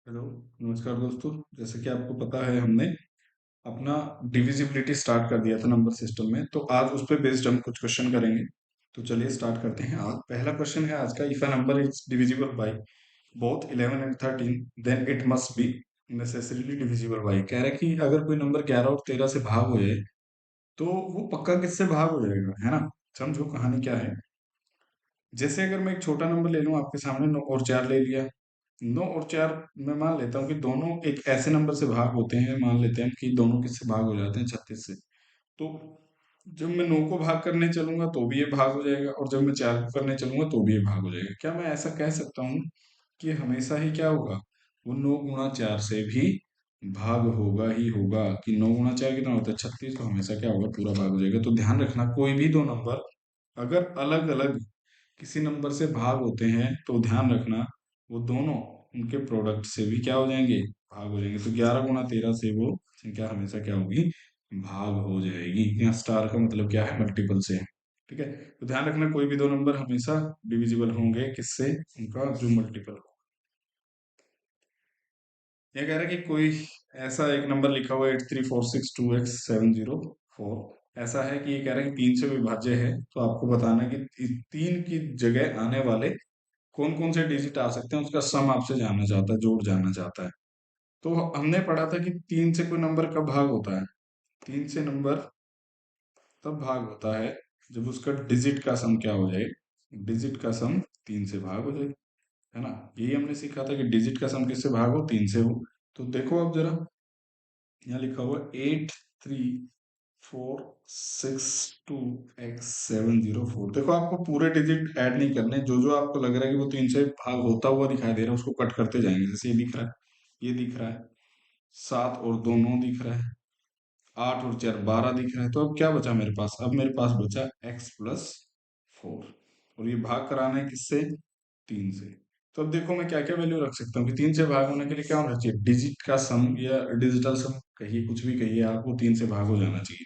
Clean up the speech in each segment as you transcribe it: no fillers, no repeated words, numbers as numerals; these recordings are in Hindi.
हेलो। नमस्कार दोस्तों। जैसे कि आपको पता है, हमने अपना डिविजिबिलिटी स्टार्ट कर दिया था नंबर सिस्टम में, तो आज उस पर बेस्ड हम कुछ क्वेश्चन करेंगे। तो चलिए स्टार्ट करते हैं। आज पहला क्वेश्चन है आज का, if a number is divisible by both 11 and 13 then it must be necessarily divisible by. कह रहा है कि अगर कोई नंबर 11 और 13 से भाग हो जाए तो वो पक्का किससे भाग हो जाएगा, है ना। समझो कहानी क्या है। जैसे अगर मैं एक छोटा नंबर ले लूं, आपके सामने 9 और 4 ले लिया। 9 और 4 मैं मान लेता हूँ कि दोनों एक ऐसे नंबर से भाग होते हैं, मान लेते हैं कि दोनों किससे भाग हो जाते हैं, 36 से। तो जब मैं 9 को भाग करने चलूंगा तो भी ये भाग हो जाएगा, और जब मैं 4 को करने चलूंगा तो भी ये भाग हो जाएगा। क्या मैं ऐसा कह सकता हूँ कि हमेशा ही क्या होगा, वो 9 गुणा 4 से भी भाग होगा ही होगा। कि 9 गुणा 4 कितना होता है, 36, तो हमेशा क्या होगा, पूरा भाग हो जाएगा। तो ध्यान रखना, कोई भी दो नंबर अगर अलग अलग किसी नंबर से भाग होते हैं तो ध्यान रखना, वो दोनों उनके प्रोडक्ट से भी क्या हो जाएंगे, भाग हो जाएंगे। तो 11 गुणा 13 से वो संख्या हमेशा क्या होगी, भाग हो जाएगी। यहाँ स्टार का मतलब क्या है, मल्टीपल से है। ठीक है। तो ध्यान रखना, कोई भी दो नंबर हमेशा डिविजिबल होंगे किससे, उनका जो मल्टीपल हो। यह कह रहा है कि कोई ऐसा एक नंबर लिखा हुआ है 83462670 ऐसा है कि ये कह रहा है कि 3 से विभाज्य है। तो आपको बताना है कि 3 की जगह आने वाले कौन कौन से डिजिट आ सकते हैं, उसका सम आपसे जानना चाहता है, जोड़ जानना चाहता है। तो हमने पढ़ा था कि 3 से कोई नंबर कब भाग होता है, 3 से नंबर तब भाग होता है जब उसका डिजिट का सम क्या हो जाए, डिजिट का सम 3 से भाग हो जाए, है ना। यही हमने सीखा था कि डिजिट का सम किससे भाग हो, 3 से हो। तो देखो अब जरा, यहाँ लिखा हुआ 834626 देखो, आपको पूरे डिजिट ऐड नहीं करने, जो जो आपको लग रहा है कि वो 3 से भाग होता हुआ दिखाई दे रहा है उसको कट करते जाएंगे। जैसे ये दिख रहा है, ये दिख रहा है, 7 और 2 9 दिख रहा है, 8 और 4 12 दिख रहा है। तो अब क्या बचा मेरे पास, अब मेरे पास बचा x+4, और ये भाग कराना है किससे, 3 से। तो अब देखो मैं क्या क्या वैल्यू रख सकता हूँ कि 3 से भाग होने के लिए क्या होना चाहिए, डिजिट का सम या डिजिटल सम कहिए, कुछ भी कहिए आप, वो 3 से भाग हो जाना चाहिए।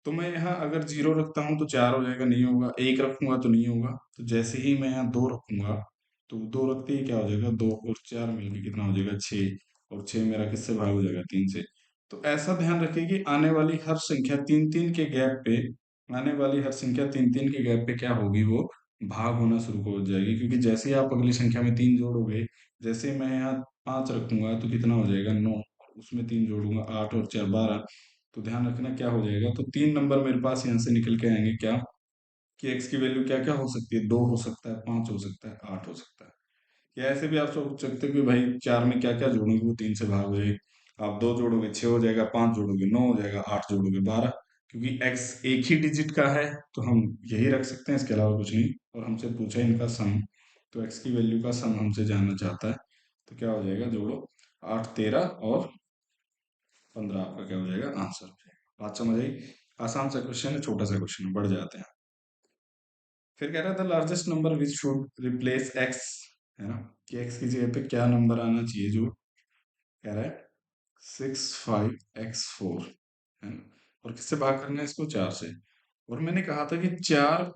तो मैं यहाँ अगर 0 रखता हूँ तो 4 हो जाएगा, नहीं होगा। 1 रखूंगा तो नहीं होगा। तो जैसे ही मैं यहाँ 2 रखूंगा, तो 2 रखते ही क्या हो जाएगा, 2 और 4 मिलके कितना हो जाएगा, 6। और 6 मेरा किससे भाग हो जाएगा, 3 से। तो ऐसा ध्यान रखिए कि आने वाली हर संख्या 3 3 के गैप पे, आने वाली हर संख्या 3 3 के गैप पे क्या होगी, वो भाग होना शुरू हो जाएगी। क्योंकि जैसे ही आप अगली संख्या में 3 जोड़ोगे, जैसे ही मैं यहाँ 5 रखूंगा तो कितना हो जाएगा, 9। उसमें 3 जोड़ूंगा, 8 और 4 12। तो ध्यान रखना क्या हो जाएगा, तो 3 नंबर मेरे पास यहाँ से निकल के आएंगे क्या, कि एक्स की वैल्यू क्या क्या हो सकती है, 2 हो सकता है, 5 हो सकता है, 8 हो सकता है। या ऐसे भी आप सोच सकते हो कि भाई 4 में क्या क्या जोड़ेंगे, वो 3 से भाग हो जाएगी। आप 2 जोड़ोगे 6 हो जाएगा, 5 जोड़ोगे 9 हो जाएगा, 8 जोड़ोगे 12। क्योंकि एक्स एक ही डिजिट का है तो हम यही रख सकते हैं, इसके अलावा कुछ नहीं। और हमसे पूछा इनका सम, तो एक्स की वैल्यू का सम हमसे जानना चाहता है। तो क्या हो जाएगा, जोड़ो, 8 13 और 15, आपका क्या हो जाएगा, आंसर हो जाएगा। बात समझ आई। आसान सा क्वेश्चन है, छोटा सा क्वेश्चन है, बढ़ जाते हैं। फिर कह रहा था largest number which should replace x, है ना, कि एक्स की जगह पे क्या नंबर आना चाहिए, जो कह रहा है 65x4, है ना। और किससे भाग करना है इसको, 4 से। और मैंने कहा था कि 4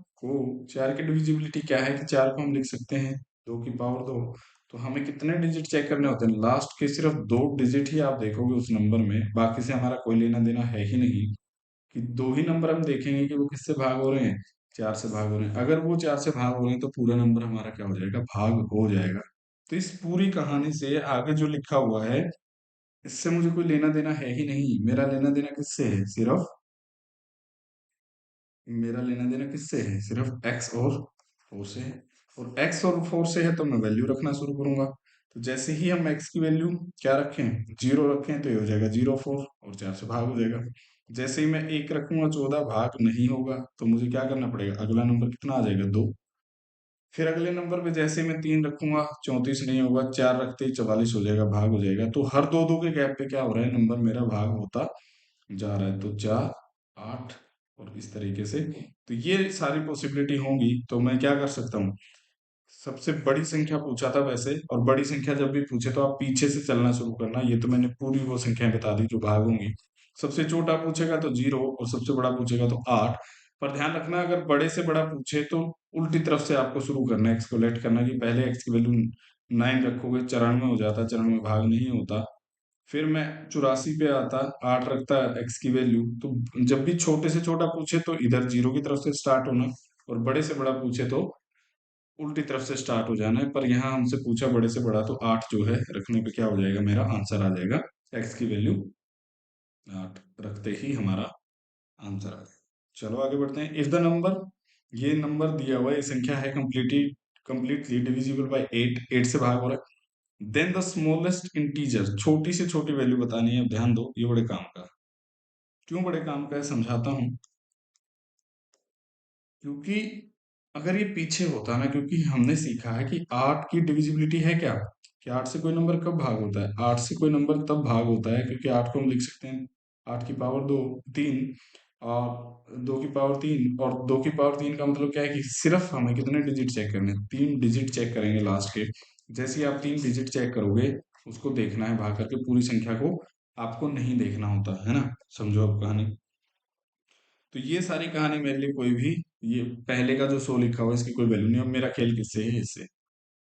की डिविजिबिलिटी क्या है, कि 4 को हम लिख सकते हैं 2 की पावर 2। तो हमें कितने डिजिट चेक करने होते हैं, लास्ट के सिर्फ 2 डिजिट ही आप देखोगे उस नंबर में, बाकी से हमारा कोई लेना देना है ही नहीं। कि 2 ही नंबर हम देखेंगे कि वो किससे भाग हो रहे हैं, 4 से भाग हो रहे हैं। अगर वो 4 से भाग हो रहे हैं तो पूरा नंबर हमारा क्या हो जाएगा, भाग हो जाएगा। तो इस पूरी कहानी से आगे जो लिखा हुआ है, इससे मुझे कोई लेना देना है ही नहीं। मेरा लेना देना किससे है, सिर्फ मेरा लेना देना किससे है, सिर्फ एक्स और 4 से है। और एक्स और 4 से है तो मैं वैल्यू रखना शुरू करूंगा। तो जैसे ही हम एक्स की वैल्यू क्या रखें, 0 रखें, तो ये हो जाएगा 0 4, और 4 से भाग हो जाएगा। जैसे ही मैं 1 रखूंगा, 14, भाग नहीं होगा, तो मुझे क्या करना पड़ेगा, अगला नंबर कितना आ जाएगा, 2। फिर अगले नंबर पे जैसे ही मैं 3 रखूंगा, 34 नहीं होगा, 4 रखते ही 44 हो जाएगा, भाग हो जाएगा। तो हर 2 2 के गैप पे क्या हो रहा है, नंबर मेरा भाग होता जा रहा है। तो 4 8 और इस तरीके से। तो ये सारी पॉसिबिलिटी होंगी, तो मैं क्या कर सकता हूँ, सबसे बड़ी संख्या पूछा था वैसे, और बड़ी संख्या जब भी पूछे तो आप पीछे से चलना शुरू करना। ये तो मैंने पूरी वो संख्याएं बता दी जो भाग होंगी। सबसे छोटा पूछेगा तो 0, और सबसे बड़ा पूछेगा तो 8। पर ध्यान रखना, अगर बड़े से बड़ा पूछे तो उल्टी तरफ से आपको शुरू करना है, एक्स को लेट करना, कि पहले एक्स की वैल्यू नाइन रखोगे 94 हो जाता, 94 भाग नहीं होता। फिर मैं 84 पे आता, 8 रखता एक्स की वैल्यू। तो जब भी छोटे से छोटा पूछे तो इधर जीरो की तरफ से स्टार्ट होना, और बड़े से बड़ा पूछे तो उल्टी तरफ से स्टार्ट हो जाना है। पर यहाँ हमसे पूछा बड़े से बड़ा, तो 8 जो है रखने पे क्या हो जाएगा, मेरा आंसर आ जाएगा एक्स की वैल्यू 8 रखते ही हमारा आंसर आ जाएगा। चलो आगे बढ़ते हैं। इफ द नंबर, ये नंबर दिया हुआ है, ये संख्या है कंप्लीटली डिविजिबल बाय 8, 8 से भाग हो रहा है, देन द स्मॉलेस्ट इंटीजर, छोटी से छोटी वैल्यू बतानी है। अब ध्यान दो, ये बड़े काम का है। क्यों बड़े काम का है समझाता हूँ। क्योंकि अगर ये पीछे होता ना, क्योंकि हमने सीखा है कि 8 की डिविजिबिलिटी है क्या, कि 8 से कोई नंबर कब भाग होता है, 8 से कोई नंबर तब भाग होता है क्योंकि 8 को हम लिख सकते हैं 8 की पावर 2, 3, और 2 की पावर 3, और 2 की पावर 3 का मतलब क्या है कि सिर्फ हमें कितने डिजिट चेक करने हैं, 3 डिजिट चेक करेंगे लास्ट के। जैसे ही आप 3 डिजिट चेक करोगे, उसको देखना है भाग करके, पूरी संख्या को आपको नहीं देखना होता है ना। समझो अब कहानी। तो ये सारी कहानी मेरे लिए कोई भी, ये पहले का जो शो लिखा हुआ है इसकी कोई वैल्यू नहीं। अब मेरा खेल किससे है, इससे।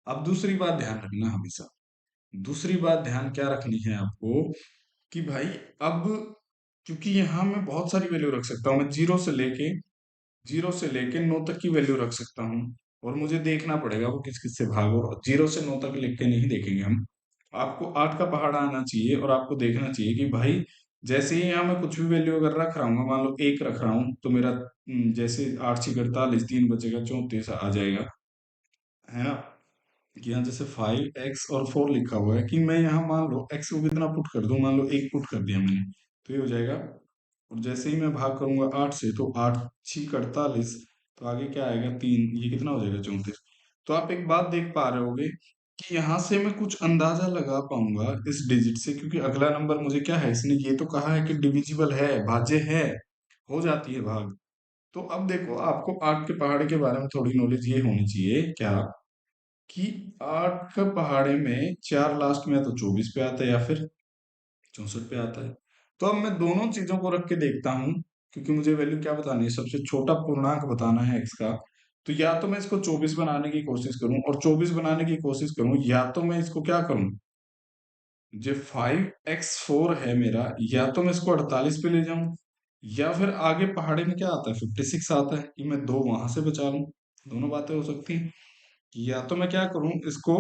अब दूसरी बात ध्यान रखना हमेशा, दूसरी बात ध्यान क्या रखनी है आपको, कि भाई अब क्योंकि यहाँ मैं बहुत सारी वैल्यू रख सकता हूँ, मैं जीरो से लेके 9 तक की वैल्यू रख सकता हूँ। और मुझे देखना पड़ेगा वो किस किस से भाग, और 0 से 9 तक लिख के नहीं देखेंगे हम। आपको 8 का पहाड़ा आना चाहिए, और आपको देखना चाहिए कि भाई जैसे ही यहाँ मैं कुछ भी वैल्यू अगर रख रहा हूँ, मान लो 1 रख रहा हूँ, तो मेरा जैसे 8 6 48, 3 बचेगा 34 आ जाएगा, है ना। कि यहाँ जैसे 5x और 4 लिखा हुआ है, कि मैं यहाँ मान लो x को कितना पुट कर दूं, मान लो 1 पुट कर दिया मैंने, तो ये हो जाएगा। और जैसे ही मैं भाग करूंगा 8 से, तो 8 6 48, तो आगे क्या आएगा 3, ये कितना हो जाएगा 34। तो आप एक बात देख पा रहे होगे कि यहाँ से मैं कुछ अंदाजा लगा पाऊंगा इस डिजिट से, क्योंकि अगला नंबर मुझे क्या है, इसने ये तो कहा है कि डिविजिबल है, भाज्य है, हो जाती है भाग। तो अब देखो, आपको 8 के पहाड़े के बारे में थोड़ी नॉलेज ये होनी चाहिए क्या, कि 8 का पहाड़े में 4 लास्ट में या तो 24 पे आता है या फिर 64 पे आता है। तो अब मैं दोनों चीजों को रख के देखता हूँ, क्योंकि मुझे वैल्यू क्या बतानी है, सबसे छोटा पूर्णांक बताना है x का। तो या तो मैं इसको 24 बनाने की कोशिश करूं, और 24 बनाने की कोशिश करूं, या तो मैं इसको क्या करूं, जो 5x4 है मेरा, या तो मैं इसको 48 पे ले जाऊं, या फिर आगे पहाड़े में क्या आता है 56 आता है, कि मैं दो वहां से बचा लूं। दोनों बातें हो सकती हैं। या तो मैं क्या करूं, इसको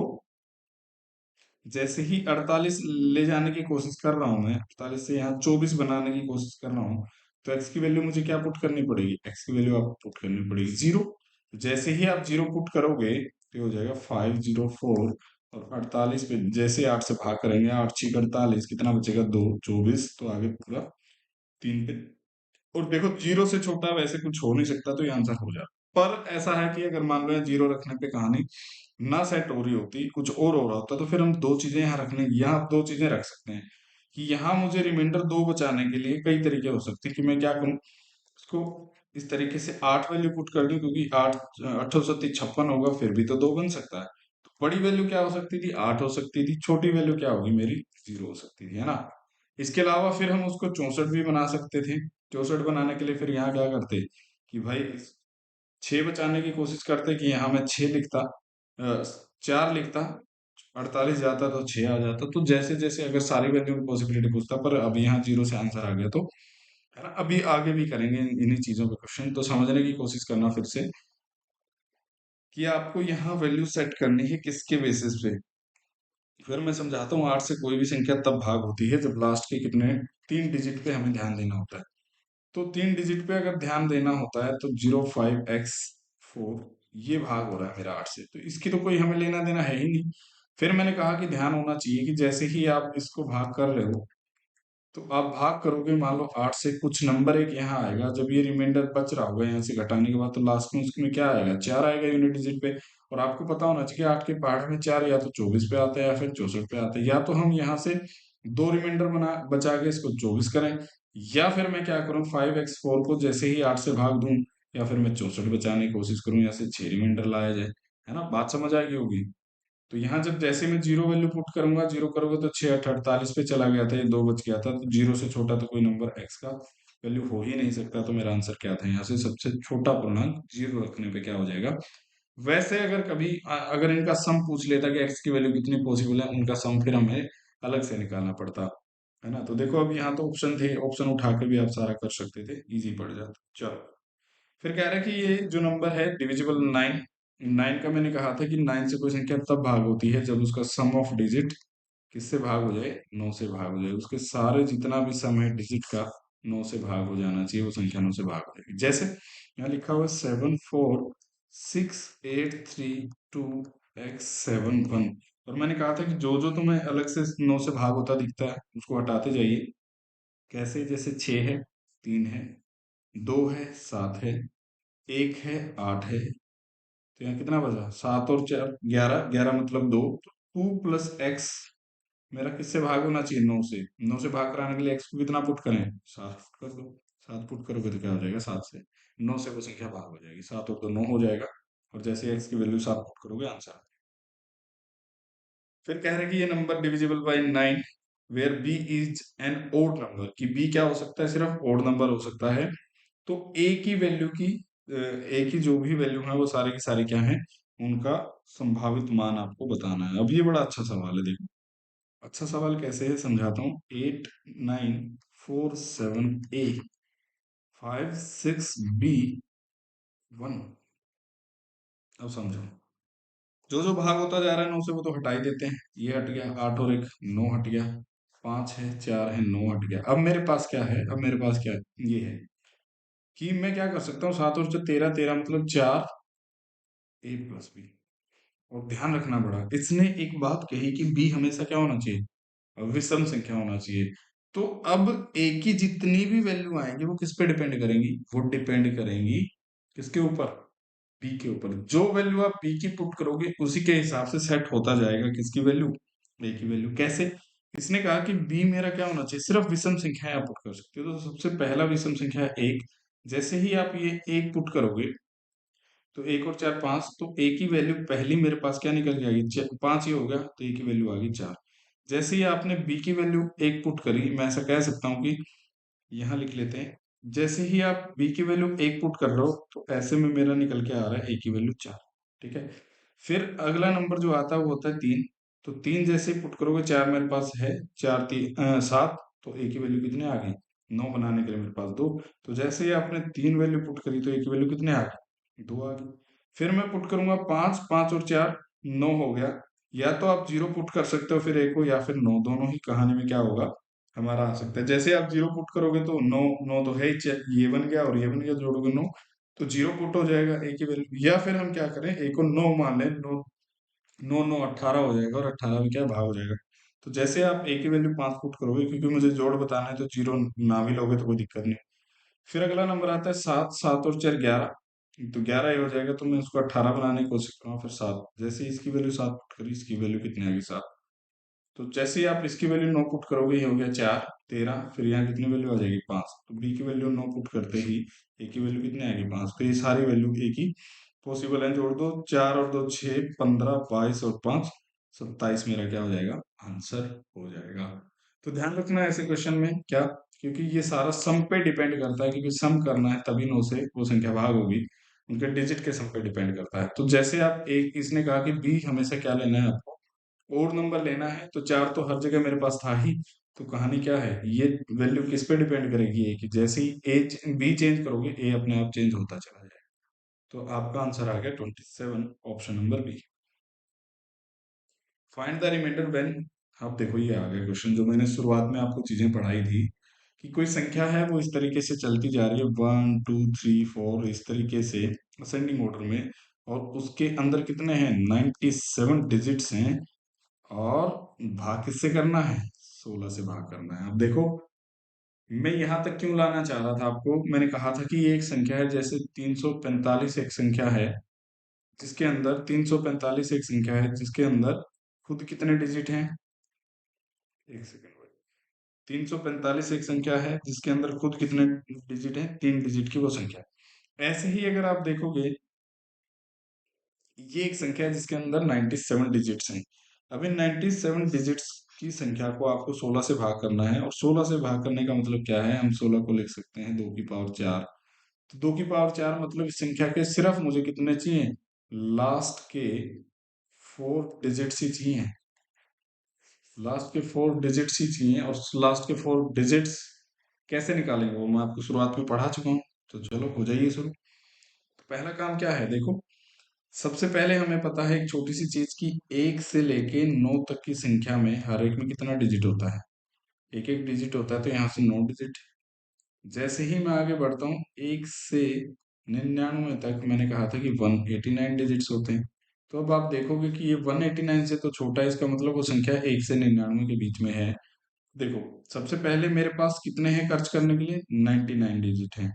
जैसे ही 48 ले जाने की कोशिश कर रहा हूं, मैं 48 से यहाँ 24 बनाने की कोशिश कर रहा हूँ, तो एक्स की वैल्यू मुझे क्या पुट करनी पड़ेगी, एक्स की वैल्यू आपको पुट करनी पड़ेगी 0। जैसे ही आप 0 पुट करोगे, तो ये हो जाएगा 504। और 48 पे जैसे 8 से भाग करेंगे, 8 6 48, कितना बचेगा 2, 24, तो आगे पूरा 3 पे। और देखो, 0 से छोटा वैसे कुछ हो नहीं सकता, तो ये आंसर हो जाता। पर ऐसा है कि अगर मान लो 0 रखने पे कहानी ना सेट हो रही होती, कुछ और हो रहा होता, तो फिर हम दो चीजें यहाँ रखने, यहाँ आप दो चीजें रख सकते हैं। कि यहाँ मुझे रिमाइंडर 2 बचाने के लिए कई तरीके हो सकते हैं, कि मैं क्या करूँ, इसको इस तरीके से 8 वैल्यू पुट कर दूं, क्योंकि 8 8 56 होगा, फिर भी तो 2 बन सकता है। तो बड़ी वैल्यू क्या हो सकती थी, 8 हो सकती थी, छोटी वैल्यू क्या होगी मेरी, 0 हो सकती थी, है ना। इसके अलावा फिर हम उसको 64 भी बना सकते थे। 64 बनाने के लिए फिर यहाँ क्या करते, कि भाई 6 बचाने की कोशिश करते, कि यहाँ मैं 6 लिखता, 4 लिखता, 48 जाता तो 6 आ जाता। तो जैसे जैसे अगर सारी वैल्यू की पॉसिबिलिटी पूछता, पर अब यहाँ 0 से आंसर आ गया, तो है ना। अभी आगे भी करेंगे इन्हीं चीजों पे क्वेश्चन, तो समझने की कोशिश करना फिर से, कि आपको यहाँ वैल्यू सेट करनी है किसके बेसिस पे। फिर मैं समझाता हूँ, 8 से कोई भी संख्या तब भाग होती है जब लास्ट के कितने 3 डिजिट पे हमें ध्यान देना होता है। तो 3 डिजिट पे अगर ध्यान देना होता है, तो 05x4 ये भाग हो रहा है मेरा 8 से, तो इसकी तो कोई हमें लेना देना है ही नहीं। फिर मैंने कहा कि ध्यान होना चाहिए कि जैसे ही आप इसको भाग कर रहे हो, तो आप भाग करोगे, मान लो 8 से कुछ नंबर एक यहाँ आएगा, जब ये रिमाइंडर बच रहा होगा यहाँ से घटाने के बाद, तो लास्ट में उसमें क्या आएगा, 4 आएगा यूनिट डिजिट पे। और आपको पता होना चाहिए कि 8 के पहाड़ में 4 या तो 24 पे आता है या फिर 64 पे आता है। या तो हम यहाँ से दो रिमाइंडर बना बचा के इसको 24 करें, या फिर मैं क्या करूँ, 5x4 को जैसे ही 8 से भाग दूं, या फिर मैं 64 बचाने की कोशिश करूँ, या से 6 रिमाइंडर लाया जाए, है ना। बात समझ आ गई होगी। तो यहाँ जब जैसे मैं 0 वैल्यू पुट करूंगा, 0 करोगे तो 6 8 48 पे चला गया था, ये 2 बच गया था, तो 0 से छोटा तो कोई नंबर x का वैल्यू हो ही नहीं सकता। तो मेरा आंसर क्या था, यहाँ से सबसे छोटा पूर्णांक 0 रखने पे क्या हो जाएगा, वैसे अगर कभी अगर इनका सम पूछ लेता कि एक्स की वैल्यू कितनी पॉसिबल है, उनका सम फिर हमें अलग से निकालना पड़ता, है ना। तो देखो अब यहाँ तो ऑप्शन थे, ऑप्शन उठा के भी आप सारा कर सकते थे, इजी पड़ जाता। चलो, फिर कह रहा है कि ये जो नंबर है डिविजिबल 9, 9 का मैंने कहा था कि 9 से कोई संख्या तब भाग होती है जब उसका सम ऑफ डिजिट किससे भाग हो जाए, 9 से भाग हो जाए। उसके सारे जितना भी सम है डिजिट का 9 से भाग हो जाना चाहिए, वो संख्या 9 से भाग हो जाएगी। जैसे यहाँ लिखा हुआ 7468322x71। और मैंने कहा था कि जो जो तुम्हें अलग से 9 से भाग होता दिखता है उसको हटाते जाइए। कैसे? जैसे 6 है, 3 है, 2 है, 7 है, 1 है, 8 है। तो यहाँ कितना बचा? 7 और 4 11, 11 मतलब 2, तो 2 + x मेरा किससे भाग होना चाहिए? 9 से। 9 से भाग कराने के लिए x को कितना पुट करें? 7 पुट कर दो। 7 पुट करोगे तो क्या हो जाएगा? 7 से 9 से वो संख्या भाग हो जाएगी, 7 और 2 9 हो जाएगा। और जैसे x की वैल्यू 7 पुट करोगे आंसर। फिर कह रहे हैं कि ये number divisible by 9 where b is an odd number, कि b क्या हो सकता है? सिर्फ ओड नंबर हो सकता है। तो a की वैल्यू की a की जो भी वैल्यू है वो सारे की सारी क्या है, उनका संभावित मान आपको बताना है। अब ये बड़ा अच्छा सवाल है, देखो। अच्छा सवाल कैसे है समझाता हूँ। 8947a56b1। अब समझो, जो जो भाग होता जा रहा है 9 से वो तो हटा ही देते हैं। ये हट गया, 8 और 1 9 हट गया, 5 है, 4 है, 9 हट गया। अब मेरे पास क्या है? अब मेरे पास क्या है? ये है कि मैं क्या कर सकता हूँ, 7 और 4 13, 13 मतलब 4a + b। और ध्यान रखना बड़ा, इसने एक बात कही कि बी हमेशा क्या होना चाहिए? विषम संख्या होना चाहिए। तो अब ए की जितनी भी वैल्यू आएंगी वो किस पे डिपेंड करेंगी? वो डिपेंड करेंगी किसके ऊपर? बी के ऊपर। जो वैल्यू आप बी की पुट करोगे उसी के हिसाब से सेट होता जाएगा किसकी वैल्यू? ए की वैल्यू। कैसे? इसने कहा कि बी मेरा क्या होना चाहिए? सिर्फ विषम संख्याएं आप पुट कर सकते हो। तो सबसे पहला विषम संख्या है 1। जैसे ही आप ये 1 पुट करोगे तो 1 और 4 5, तो ए की वैल्यू पहली मेरे पास क्या निकल के आएगी? 5 ही हो गया, तो ए की वैल्यू आ गई 4। जैसे ही आपने बी की वैल्यू 1 पुट करी, मैं ऐसा कह सकता हूँ कि यहाँ लिख लेते हैं। जैसे ही आप बी की वैल्यू 1 पुट कर रहे हो तो ऐसे में मेरा निकल के आ रहा है ए की वैल्यू 4। ठीक है। फिर अगला नंबर जो आता है वो होता है 3। तो 3 जैसे ही पुट करोगे, 4 मेरे पास है, 7, तो ए की वैल्यू कितने आ गई? 9 बनाने के लिए मेरे पास 2। तो जैसे ही आपने 3 वैल्यू पुट करी तो ए की वैल्यू कितने आ गई? 2 आ गई। फिर मैं पुट करूंगा 5, 5 और 4 9 हो गया। या तो आप 0 पुट कर सकते हो फिर ए को, या फिर 9, दोनों ही कहानी में क्या होगा हमारा आ सकता है। जैसे आप 0 पुट करोगे तो 9, 9 तो है ही, ये बन गया और ये बन गया, जोड़ोगे 9, तो 0 पुट हो जाएगा ए की वैल्यू। या फिर हम क्या करें, ए को 9 मान लें, 9 9 9 18 हो जाएगा, और 18 भी क्या भाग हो जाएगा। तो जैसे आप ए की वैल्यू 5 पुट करोगे, क्योंकि मुझे जोड़ बताना है तो 0 ना भी लोगे तो कोई दिक्कत नहीं। फिर अगला नंबर आता है 7, 7 और 4 11। तो 11 ही हो जाएगा, तो मैं उसको 18 बनाने की कोशिश करूँगा। फिर 7, जैसे ही इसकी वैल्यू 7 पुट करी, इसकी वैल्यू कितनी आ गई? 7। तो जैसे ही आप इसकी वैल्यू 9 पुट करोगे, ये हो गया 4 13। फिर यहाँ कितनी वैल्यू आ जाएगी? 5। तो बी की वैल्यू 9 पुट करते ही ए की वैल्यू कितनी आएगी? 5। तो ये सारी वैल्यू ए की पॉसिबल है, जोड़ दो। 4 और 2 6, 15, 22 और 5 27 मेरा क्या हो जाएगा? आंसर हो जाएगा। तो ध्यान रखना ऐसे क्वेश्चन में क्या, क्योंकि ये सारा सम पे डिपेंड करता है, क्योंकि सम करना है तभी 9 से वो संख्या भाग होगी। उनके डिजिट के सम पे डिपेंड करता है। तो जैसे आप एक, इसने कहा कि बी हमेशा क्या लेना है आपको? और नंबर लेना है। तो 4 तो हर जगह मेरे पास था ही। तो कहानी क्या है, ये वैल्यू किस पे डिपेंड करेगी? ए की। जैसे ही ए बी चेंज करोगे, ए अपने आप चेंज होता चला जाएगा। तो आपका आंसर आ गया 27, option number B. Find the remainder when. अब देखो ये आ गया क्वेश्चन जो मैंने शुरुआत में आपको चीजें पढ़ाई थी, कि कोई संख्या है वो इस तरीके से चलती जा रही है, 1 2 3 4 इस तरीके से असेंडिंग ऑर्डर में, और उसके अंदर कितने हैं? 97 डिजिट्स हैं। और भाग किससे करना है? 16 से भाग करना है। अब देखो, मैं यहां तक क्यों लाना चाह रहा था आपको। मैंने कहा था कि ये एक संख्या है, जैसे 345 एक संख्या है जिसके अंदर 345 एक संख्या है जिसके अंदर खुद कितने डिजिट हैं? एक सेकंड भाई। 345 एक संख्या है जिसके अंदर खुद कितने डिजिट हैं? 3 डिजिट की वो संख्या। ऐसे ही अगर आप देखोगे, ये एक संख्या है जिसके अंदर 97 डिजिट्स हैं। अब इन 97 डिजिट्स की संख्या को आपको 16 से भाग करना है। और 16 से भाग करने का मतलब क्या है? हम 16 को लिख सकते हैं 2 की पावर 4। तो 2 की पावर 4 मतलब इस संख्या के सिर्फ मुझे कितने चाहिए? लास्ट के 4 डिजिट्स ही चाहिए। लास्ट के 4 डिजिट्स ही चाहिए, और लास्ट के 4 डिजिट्स कैसे निकालेंगे वो मैं आपको शुरुआत में पढ़ा चुका हूँ। तो चलो हो जाइए शुरू। तो पहला काम क्या है देखो, सबसे पहले हमें पता है एक छोटी सी चीज की, 1 से लेके 9 तक की संख्या में हर एक में कितना डिजिट होता है। एक एक डिजिट होता है, तो यहाँ से 9 डिजिट। जैसे ही मैं आगे बढ़ता हूँ 1 से 99 तक, मैंने कहा था कि 189 डिजिट्स होते हैं। तो अब आप देखोगे कि ये 189 से तो छोटा है, इसका मतलब वो संख्या 1 से 99 के बीच में है। देखो, सबसे पहले मेरे पास कितने हैं खर्च करने के लिए, 99 डिजिट हैं।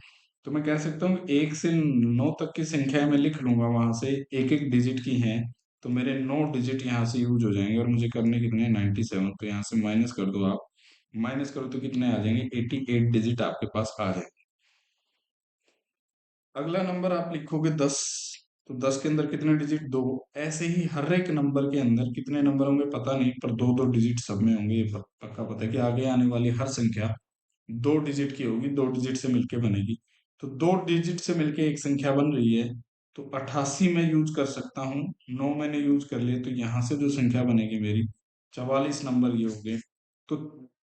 तो मैं कह सकता हूँ 1 से 9 तक की संख्या मैं लिख लूंगा, वहां से एक एक डिजिट की हैं। तो मेरे 9 डिजिट यहाँ से यूज हो जाएंगे, और मुझे करने कितने हैं, 97। तो यहाँ से माइनस कर दो आप, माइनस करो तो कितने आ जाएंगे, 88 डिजिट आपके पास आ जाएंगे। अगला नंबर आप लिखोगे 10। तो 10 के अंदर कितने डिजिट, दो। ऐसे ही हर एक नंबर के अंदर कितने नंबर होंगे पता नहीं, पर दो दो डिजिट सब में होंगे, ये पक्का पता है कि आगे आने वाली हर संख्या 2 डिजिट की होगी, 2 डिजिट से मिलके बनेगी। तो 2 डिजिट से मिलके एक संख्या बन रही है, तो 88 में यूज कर सकता हूँ। 9 मैंने यूज कर लिए, तो यहाँ से जो संख्या बनेगी मेरी, 44 नंबर ये हो गए। तो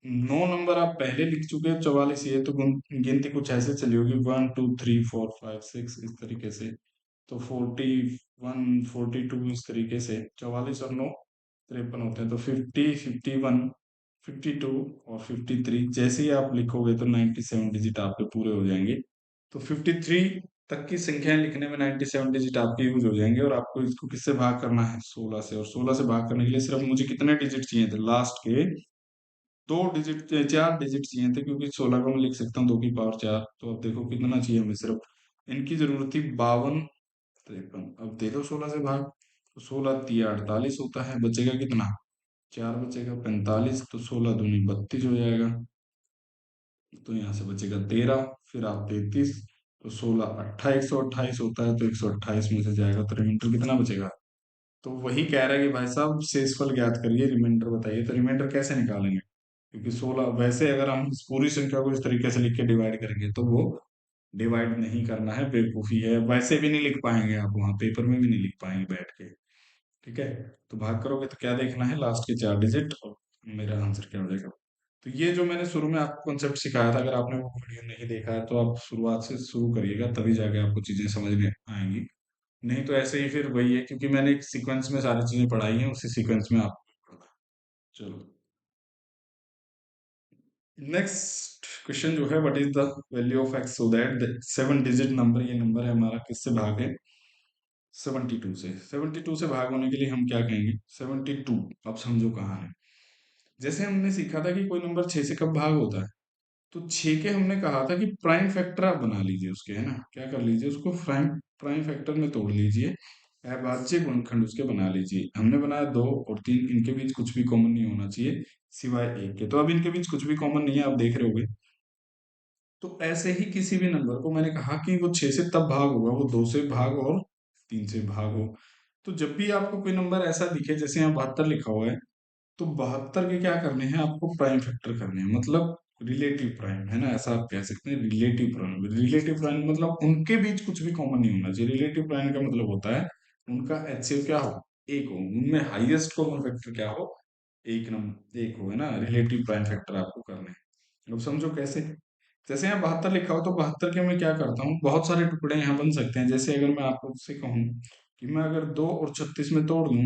9 नंबर आप पहले लिख चुके हैं, 44 ये, तो गिनती कुछ ऐसे चली होगी, 1 2 3 4 5 6 इस तरीके से। तो 41 42 इस तरीके से, 44 और 9 53 होते हैं। तो 50 51 52 और 53 जैसे ही आप लिखोगे तो 97 डिजिट आपके पूरे हो जाएंगे। तो 53 तक की संख्याएं लिखने में 97 डिजिट आपके यूज हो जाएंगे। और आपको इसको किससे भाग करना है, 16 से। और 16 से भाग करने के लिए सिर्फ मुझे कितने डिजिट चाहिए थे, लास्ट के 2 डिजिट, 4 डिजिट चाहिए थे, क्योंकि 16 को मैं लिख सकता हूँ 2 की पावर 4। तो अब देखो कितना चाहिए हमें, सिर्फ इनकी जरूरत थी 52 53। अब दे दो 16 से भाग, तो 16 तिया 48 होता है, बचेगा कितना, 4 बचेगा, 45। तो 16 दूनी 32 हो जाएगा। तो यहाँ से बचेगा 13, फिर आप 33। तो 16 128 होता है, तो 128 में से जाएगा, तो रिमाइंडर कितना बचेगा। तो वही कह रहा है कि भाई साहब शेषफल ज्ञात करिए, रिमाइंडर बताइए। तो रिमाइंडर कैसे निकालेंगे, क्योंकि 16 वैसे अगर हम इस पूरी संख्या को इस तरीके से लिख के डिवाइड करेंगे तो वो डिवाइड नहीं करना है, बेवकूफी है। वैसे भी नहीं लिख पाएंगे आप, वहां पेपर में भी नहीं लिख पाएंगे बैठ के। ठीक है, तो भाग करोगे तो क्या देखना है, लास्ट के 4 डिजिट, और मेरा आंसर क्या हो जाएगा। तो ये जो मैंने शुरू में आपको कॉन्सेप्ट सिखाया था, अगर आपने वो वीडियो नहीं देखा है तो आप शुरुआत से शुरू करिएगा, तभी जाके आपको चीजें समझ में आएंगी। नहीं तो ऐसे ही फिर वही है, क्योंकि मैंने एक सीक्वेंस में सारी चीजें पढ़ाई हैं, उसी सीक्वेंस में आपको पढ़ा। चलो, नेक्स्ट क्वेश्चन जो है, what is the value of x so that 7 digit number, ये नंबर है हमारा, किससे भाग है, 72 से। 72 से भाग होने के लिए हम क्या कहेंगे, 72। अब समझो कहाँ है। जैसे हमने सीखा था कि कोई नंबर 6 से कब भाग होता है, तो 6 के हमने कहा था कि प्राइम फैक्टर आप बना लीजिए उसके, है ना, क्या कर लीजिए उसको, प्राइम प्राइम फैक्टर में तोड़ लीजिए, अभाज्य गुणनखंड उसके बना लीजिए। हमने बनाया 2 और 3, इनके बीच कुछ भी कॉमन नहीं होना चाहिए सिवाय एक के। तो अब इनके बीच कुछ भी कॉमन नहीं है, आप देख रहे होगे। तो ऐसे ही किसी भी नंबर को मैंने कहा कि वो 6 से तब भाग होगा, वो 2 से भाग और 3 से भाग हो। तो जब भी आपको कोई नंबर ऐसा दिखे, जैसे यहाँ 72 लिखा हुआ है, तो 72 के क्या करने हैं आपको, प्राइम फैक्टर करने हैं, मतलब रिलेटिव प्राइम, है ना, ऐसा आप कह सकते हैं। रिलेटिव प्राइम, रिलेटिव प्राइम मतलब उनके बीच कुछ भी कॉमन नहीं होना चाहिए। रिलेटिव प्राइम का मतलब होता है उनका एचसीएफ क्या हो, एक हो, उनमें हाईएस्ट कॉमन फैक्टर क्या हो, एक नंबर एक हो, है ना, रिलेटिव प्राइम फैक्टर आपको करने हैं। अब समझो कैसे। जैसे यहाँ 72 लिखा हो, तो 72 के मैं क्या करता हूँ, बहुत सारे टुकड़े यहाँ बन सकते हैं। जैसे अगर मैं आपको से कहूँ कि मैं अगर 2 और 36 में तोड़ दूं,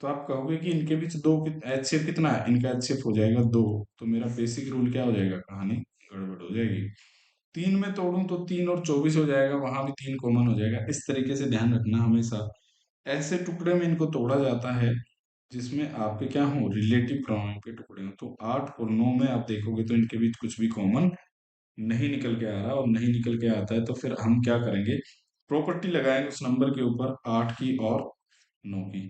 तो आप कहोगे कि इनके बीच दो एचसीएफ कितना है, इनका एचसीएफ हो जाएगा 2। तो मेरा बेसिक रूल क्या हो जाएगा, कहानी गड़बड़ हो जाएगी। 3 में तोड़ूं तो 3 और 24 हो जाएगा, वहां भी 3 कॉमन हो जाएगा। इस तरीके से ध्यान रखना हमेशा, ऐसे टुकड़े में इनको तोड़ा जाता है जिसमें आपके क्या हो, रिलेटिव प्रॉब्लम के टुकड़े हो। तो 8 और 9 में आप देखोगे तो इनके बीच कुछ भी कॉमन नहीं निकल के आ रहा, और नहीं निकल के आता है तो फिर हम क्या करेंगे, प्रॉपर्टी लगाएंगे उस नंबर के ऊपर, 8 की और 9 की,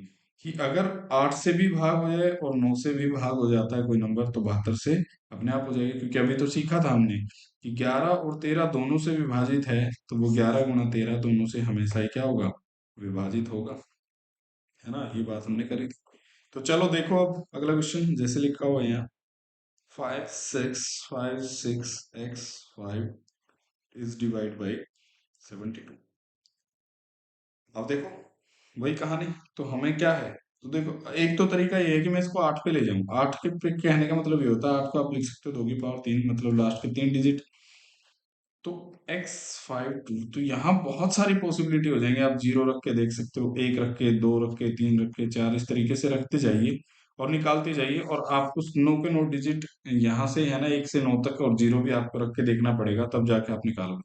कि अगर 8 से भी भाग हो जाए और 9 से भी भाग हो जाता है कोई नंबर, तो 72 से अपने आप हो जाएगा। क्योंकि अभी तो सीखा था हमने कि 11 और 13 दोनों से विभाजित है, तो वो 11 × 13 दोनों से हमेशा ही क्या होगा, विभाजित होगा, है ना, ये बात हमने करी थी। तो चलो देखो अब अगला क्वेश्चन, जैसे लिखा हुआ है यहाँ, 5 6 5 6 x 5 इज डिवाइड बाई 72। अब देखो, वही कहानी। तो हमें क्या है, तो देखो एक तो तरीका ये है कि मैं इसको 8 पे ले जाऊं। 8 के पे कहने का मतलब ये होता है, 8 को आप लिख सकते हो 2 की पावर 3, मतलब लास्ट के 3 डिजिट। तो x52, तो यहाँ बहुत सारी पॉसिबिलिटी हो जाएंगे। आप जीरो रख के देख सकते हो, एक रख के, दो रख के, तीन रख के, चार, इस तरीके से रखते जाइए और निकालते जाइए। और आपको 9 के 9 डिजिट यहाँ से है ना, 1 से 9 तक, और जीरो भी आपको रख के देखना पड़ेगा, तब जाके आप निकालोगे।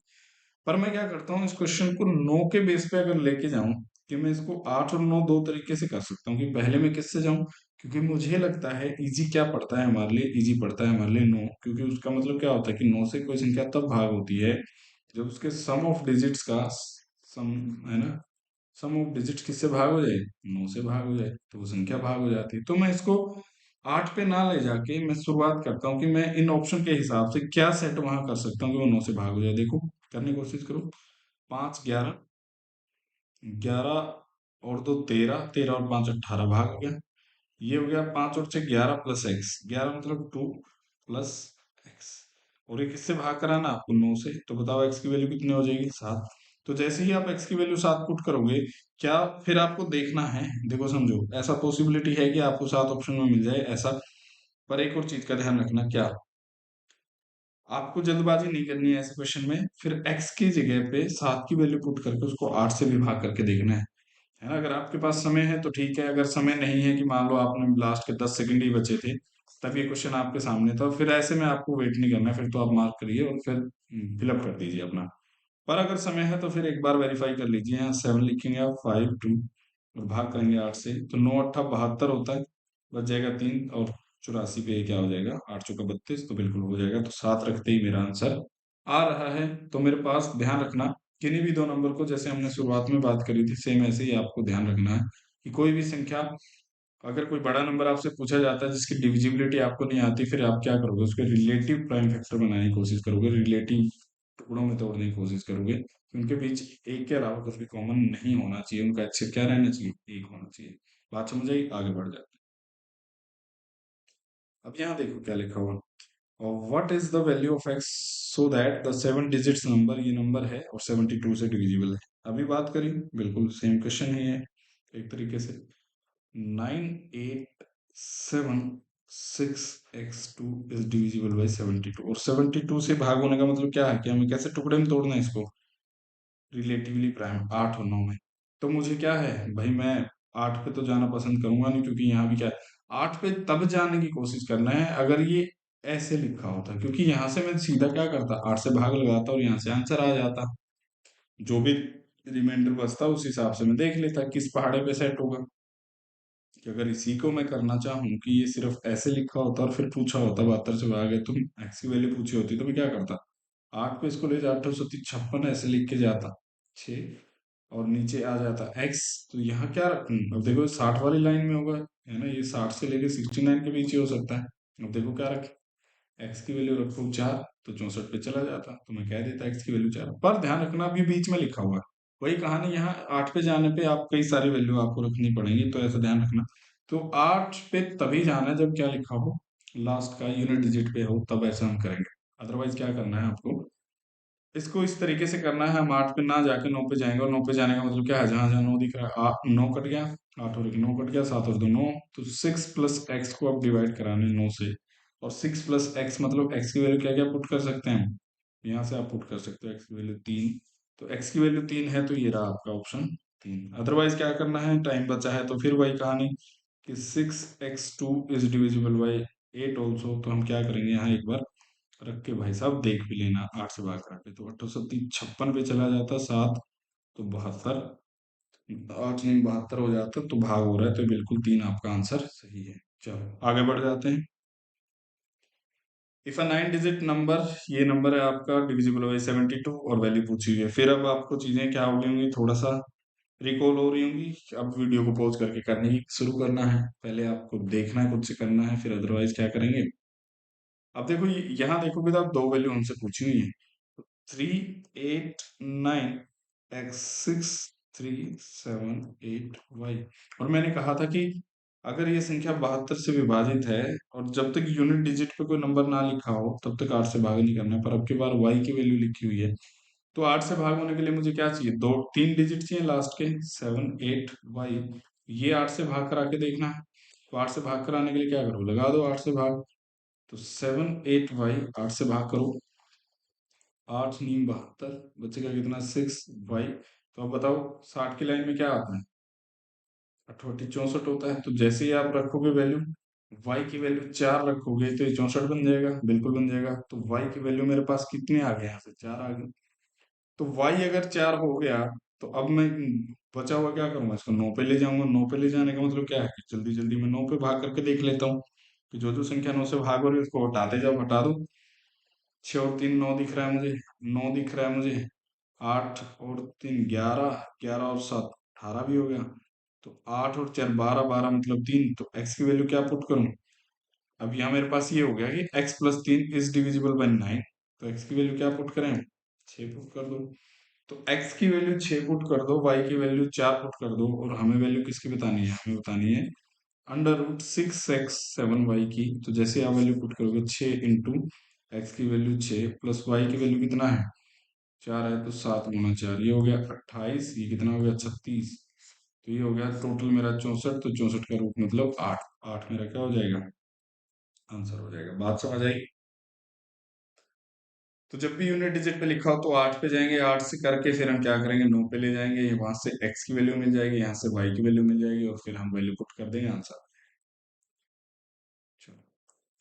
पर मैं क्या करता हूँ, इस क्वेश्चन को 9 के बेस पे अगर लेके जाऊं, कि मैं इसको 8 और 9 दो तरीके से कर सकता हूँ। कि पहले मैं किससे जाऊं, क्योंकि मुझे लगता है इजी क्या पड़ता है हमारे लिए, इजी पड़ता है हमारे लिए 9। क्योंकि उसका मतलब क्या होता है कि 9 से कोई संख्या तब भाग होती है जब उसके सम ऑफ डिजिट्स का सम, है ना, सम ऑफ डिजिट्स किससे भाग हो जाए, 9 से भाग हो जाए, तो वो संख्या भाग हो जाती है। तो मैं इसको 8 पे ना ले जाके मैं शुरुआत करता हूँ कि मैं इन ऑप्शन के हिसाब से क्या सेट वहां कर सकता हूँ कि वो 9 से भाग हो जाए। देखो, करने की कोशिश करो। 5 11, 11 और 2 13, 13 और 5 18, भाग हो गया। ये हो गया 5 और 6 11 प्लस एक्स, 11 मतलब 2 प्लस एक्स। और ये किससे भाग कराना आपको, 9 से। तो बताओ एक्स की वैल्यू कितनी हो जाएगी, 7। तो जैसे ही आप एक्स की वैल्यू 7 पुट करोगे, क्या फिर आपको देखना है, देखो समझो, ऐसा पॉसिबिलिटी है कि आपको 7 ऑप्शन में मिल जाए ऐसा। पर एक और चीज का ध्यान रखना, क्या, आपको जल्दबाजी नहीं करनी है ऐसे क्वेश्चन में। फिर एक्स की जगह पे 7 की वैल्यू पुट करके उसको 8 से भी भाग करके देखना है ना। अगर आपके पास समय है तो ठीक है, अगर समय नहीं है, कि मान लो आपने लास्ट के 10 सेकंड ही बचे थे तब ये क्वेश्चन आपके सामने था, फिर ऐसे में आपको वेट नहीं करना है, फिर तो आप मार्क करिए और फिर फिलअप कर दीजिए अपना। पर अगर समय है तो फिर एक बार वेरीफाई कर लीजिए, यहाँ 7 लिखेंगे आप, 5 2, और भाग करेंगे 8 से, तो 9 8 72 होता है। बच जाएगा 3, और 84 पे क्या हो जाएगा, 8 चौका 32, तो बिल्कुल हो जाएगा। तो 7 रखते ही मेरा आंसर आ रहा है। तो मेरे पास ध्यान रखना, किन्हीं भी दो नंबर को, जैसे हमने शुरुआत में बात करी थी, सेम ऐसे ही आपको ध्यान रखना है कि कोई भी संख्या, अगर कोई बड़ा नंबर आपसे पूछा जाता है जिसकी डिविजिबिलिटी आपको नहीं आती, फिर आप क्या करोगे, उसके रिलेटिव प्राइम फैक्टर बनाने की कोशिश करोगे, रिलेटिव टुकड़ों में तोड़ने की कोशिश करोगे। उनके बीच एक के अलावा कुछ भी कॉमन नहीं होना चाहिए, उनका अक्षर क्या रहना चाहिए, एक होना चाहिए। बात समझ आई, आगे बढ़ जाते हैं। अब यहाँ देखो क्या लिखा हुआ, और what is the value of x so that the 7 digits number, ये नंबर है और 72 से डिविजिबल है। अभी बात करी, बिल्कुल सेम क्वेश्चन ही है एक तरीके से। 9 8 7 6 x2 इज डिविजिबल बाई 72, और 72 से भाग होने का मतलब क्या है, कि हमें कैसे टुकड़े में तोड़ना है इसको, रिलेटिवली प्राइम, 8 और 9 में। तो मुझे क्या है भाई, मैं 8 पे तो जाना पसंद करूंगा नहीं, क्योंकि यहाँ भी क्या है, 8 पे तब जाने की कोशिश करना है अगर ये ऐसे लिखा होता, क्योंकि यहाँ से मैं सीधा क्या करता, 8 से भाग लगाता और यहाँ से आंसर आ जाता। जो भी रिमाइंडर बचता उस हिसाब से मैं देख लेता किस पहाड़े पे सेट होगा। कि अगर इसी को मैं करना चाहूँ कि ये सिर्फ ऐसे लिखा होता और फिर पूछा होता 72 से भागे, तुम एक्स की वैल्यू पूछी होती, तो मैं क्या करता, 8 पे इसको ले जाता, 8 छप्पन ऐसे लिख के जाता, 6, और नीचे आ जाता एक्स। तो यहाँ क्या रखूँ, अब देखो 60 वाली लाइन में होगा, है ना, ये 60 से लेके 69 के बीच ही हो सकता है। अब देखो क्या रखें, एक्स की वैल्यू रखो 4, तो 64 पे चला जाता, तो मैं कह देता एक्स की वैल्यू 4। पर ध्यान रखना, अभी बीच में लिखा हुआ है। वही कहानी, यहाँ 8 पे जाने पे आप कई सारी वैल्यू आपको रखनी पड़ेंगी, तो ऐसा ध्यान रखना। तो 8 पे तभी जाना है जब क्या लिखा हो, लास्ट का यूनिट डिजिट पे हो, तब ऐसा हम करेंगे। अदरवाइज क्या करना है आपको, इसको इस तरीके से करना है, हम 8 पे ना जाके 9 पे जाएंगे। और 9 पे जाने का मतलब क्या है, जहां जहां 9 दिख रहा है, 9 कट गया, 8 और 1 9 कट गया, 7 और 2 9, तो 6 प्लस एक्स को आप डिवाइड कराने 9 से। और 6 प्लस एक्स मतलब एक्स की वैल्यू क्या क्या पुट कर सकते हैं हम, यहाँ से आप पुट कर सकते हो एक्स की वैल्यू 3। तो एक्स की वैल्यू 3 है, तो ये रहा आपका ऑप्शन 3। अदरवाइज क्या करना है, टाइम बचा है तो फिर वही कहानी कि 6 x2 is divisible by 8 also. तो हम क्या करेंगे, यहाँ एक बार रख के भाई साहब देख भी लेना, 8 से भाग करा के, तो 8 7 56 पे चला जाता, 7 तो 72, 8 9 72 हो जाता, तो भाग हो रहा है, तो बिल्कुल 3 आपका आंसर सही है। चलो आगे बढ़ जाते हैं। इफ अ 9 डिजिट नंबर, ये नंबर है आपका डिविजिबल बाई 72 और वैल्यू पूछी हुई है। फिर अब आपको चीजें क्या हो गई होंगी, थोड़ा सा रिकॉल हो रही होंगी। अब वीडियो को पॉज करके करने की शुरू करना है, पहले आपको देखना है, खुद से करना है, फिर अदरवाइज क्या करेंगे। अब देखो यहाँ देखोगे तो आप दो वैल्यू हमसे पूछी हुई है, 3 8 9 x 6 3 7 8 y। और मैंने कहा था कि अगर ये संख्या 72 से विभाजित है और जब तक यूनिट डिजिट पे कोई नंबर ना लिखा हो तब तक 8 से भाग नहीं करना है। पर अब की बार y की वैल्यू लिखी हुई है, तो 8 से भाग होने के लिए मुझे क्या चाहिए, दो तीन डिजिट चाहिए लास्ट के, 7 8 वाई। ये 8 से भाग करा के देखना है। तो 8 से भाग कराने के लिए क्या करो, लगा दो 8 से भाग। तो 7 8 वाई, 8 से भाग करो, 8 9 72, बचेगा कितना, 6 वाई। तो अब बताओ 60 की लाइन में क्या आता है, 68 64 होता है। तो जैसे ही आप रखोगे वैल्यू, y की वैल्यू 4 रखोगे तो ये 64 बन जाएगा, बिल्कुल बन जाएगा। तो y की वैल्यू मेरे पास कितने आ गए, यहाँ से 4 आ गए। तो y अगर 4 हो गया, तो अब मैं बचा हुआ क्या करूंगा, इसको 9 पे ले जाऊंगा। 9 पे ले जाने का मतलब क्या है कि जल्दी जल्दी मैं 9 पे भाग करके देख लेता हूँ कि जो जो संख्या 9 से भाग हो रही है उसको हटाते जाओ, हटा दो। 6 और 3 9 दिख रहा है मुझे, 9 दिख रहा है मुझे। 8 और 3 11, 11 और 7 18 भी हो गया। तो 8 और 4 12, 12 मतलब 3। तो x की वैल्यू क्या पुट करूं, अब यहाँ मेरे पास ये हो गया कि x + 3 इज डिविजिबल बाई 9। तो x की वैल्यू क्या पुट करें, 6 पुट कर दो। तो x की वैल्यू 6 पुट कर दो, y की वैल्यू 4 पुट कर दो, और हमें वैल्यू किसकी बतानी है, हमें बतानी है √6x 7y की। तो जैसे आप वैल्यू पुट करोगे, 6 × x की वैल्यू 6 प्लस y की वैल्यू कितना है, 4 है, तो 7 × 4 ये हो गया 28, ये कितना हो गया 36। तो ये हो गया टोटल मेरा 64। तो 64 का रूट मतलब 8, 8 मेरा क्या हो जाएगा, आंसर हो जाएगा। बात समझ आई। तो जब भी यूनिट डिजिट पे लिखा हो तो 8 पे जाएंगे, 8 से करके फिर हम क्या करेंगे, 9 पे ले जाएंगे, वहां से x की वैल्यू मिल जाएगी, यहाँ से y की वैल्यू मिल जाएगी, और फिर हम वैल्यू पुट कर देंगे, आंसर। चलो,